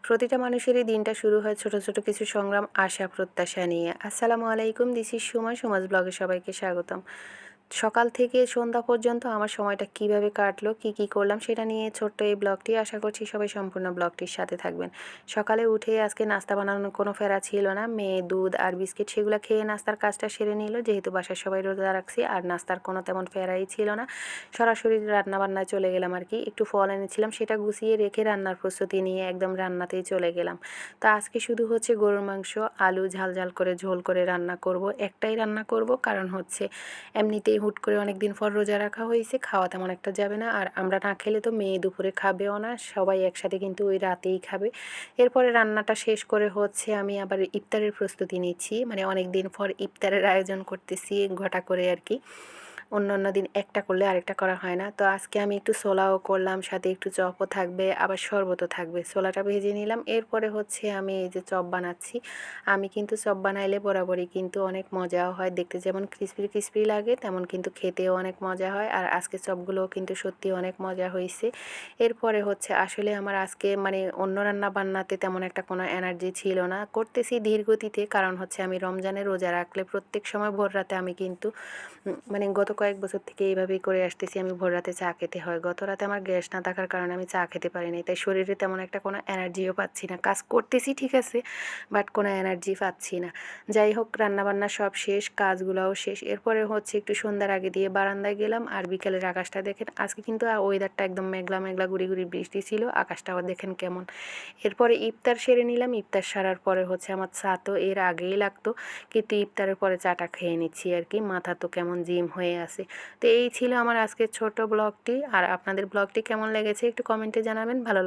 প্রতিটা মানুষেরই দিনটা শুরু হয় ছোট, ছোট কিছু সংগ্রাম, আশা, প্রত্যাশা নিয়ে। আসসালামু আলাইকুম, দিস ইজ সুমা, সুমাস ব্লগে সবাইকে স্বাগতম। সকাল থেকে সন্ধ্যা পর্যন্ত আমার সময়টা কিভাবে কাটলো, কি করলাম সেটা নিয়ে ছোট্ট এই ব্লগটি। আশা করছি সবাই সম্পূর্ণ ব্লগটির সাথে থাকবেন। সকালে উঠে আজকে নাস্তা বানানোর কোনো ফেরা ছিল না। মেয়ে দুধ আর বিস্কিট সেগুলো খেয়ে নাস্তার কাজটা সেরে নিল, যেহেতু বাসার সবাই রোজা রাখছি আর নাস্তার কোনো তেমন ফেরাই ছিল না। সরাসরি রান্নাবান্নায় চলে গেলাম আর কি। একটু ফল এনেছিলাম, সেটা গুছিয়ে রেখে রান্নার প্রস্তুতি নিয়ে একদম রান্নাতেই চলে গেলাম। তো আজকে শুধু হচ্ছে গরুর মাংস, আলু ঝাল ঝাল করে ঝোল করে রান্না করব। একটাই রান্না করব, কারণ হচ্ছে এমনিতেই হুট করে অনেক দিন পর রোজা রাখা হয়েছে, খাওয়া তেমন একটা যাবে না। আর আমরা না খেলে তো মেয়ে দুপুরে খাবেও না, সবাই একসাথে কিন্তু ওই রাতেই খাবে। এরপরে রান্নাটা শেষ করে হচ্ছে আমি আবার ইফতারের প্রস্তুতি নিচ্ছি, মানে অনেক দিন পর ইফতারের আয়োজন করতেছি ঘটা করে আর কি। অন্য দিন একটা করলে আরেকটা করা হয় না। তো আজকে আমি একটু ছোলাও করলাম, সাথে একটু চপও থাকবে, আবার শরবতও থাকবে। ছোলাটা ভেজে নিলাম, এরপরে হচ্ছে আমি এই যে চপ বানাচ্ছি। আমি কিন্তু চপ বানাইলে বরাবরই কিন্তু অনেক মজাও হয়, দেখতে যেমন ক্রিস্পি ক্রিস্পি লাগে তেমন কিন্তু খেতেও অনেক মজা হয়। আর আজকে চপগুলোও কিন্তু সত্যি অনেক মজা হয়েছে। এরপরে হচ্ছে আসলে আমার আজকে মানে অন্য রান্না বান্নাতে তেমন একটা কোনো এনার্জি ছিল না, করতেছি ধীর গতিতে। কারণ হচ্ছে আমি রমজানে রোজা রাখলে প্রত্যেক সময় ভোর রাতে আমি কিন্তু মানে গত কয়েক বছর থেকে এইভাবেই করে আসতেছি, আমি ভোর রাতে চা খেতে হয়। গত রাতে আমার গ্যাস না থাকার কারণে আমি চা খেতে পারিনি, তাই শরীরে তেমন একটা কোনো এনার্জিও পাচ্ছি না। কাজ করতেছি ঠিক আছে, বাট কোনো এনার্জি পাচ্ছি না। যাই হোক, রান্নাবান্না সব শেষ, কাজগুলোও শেষ। এরপরে হচ্ছে একটু সন্ধ্যার আগে দিয়ে বারান্দায় গেলাম। আর বিকেলের আকাশটা দেখেন, আজকে কিন্তু ওয়েদারটা একদম মেঘলা মেঘলা, গুড়ি গুড়ি বৃষ্টি ছিল, আকাশটাও দেখেন কেমন। এরপরে ইফতার সেরে নিলাম। ইফতার সারার পরে হচ্ছে আমার চা তো এর আগেই লাগতো, কিন্তু ইফতারের পরে চাটা খেয়ে নিচ্ছি আর কি। মাথা তো কেমন জিম হয়ে আছে। তো এই ছিল আমার আজকের ছোট ব্লগটি। আর আপনাদের ব্লগটি কেমন লেগেছে একটু কমেন্টে জানাবেন। ভালো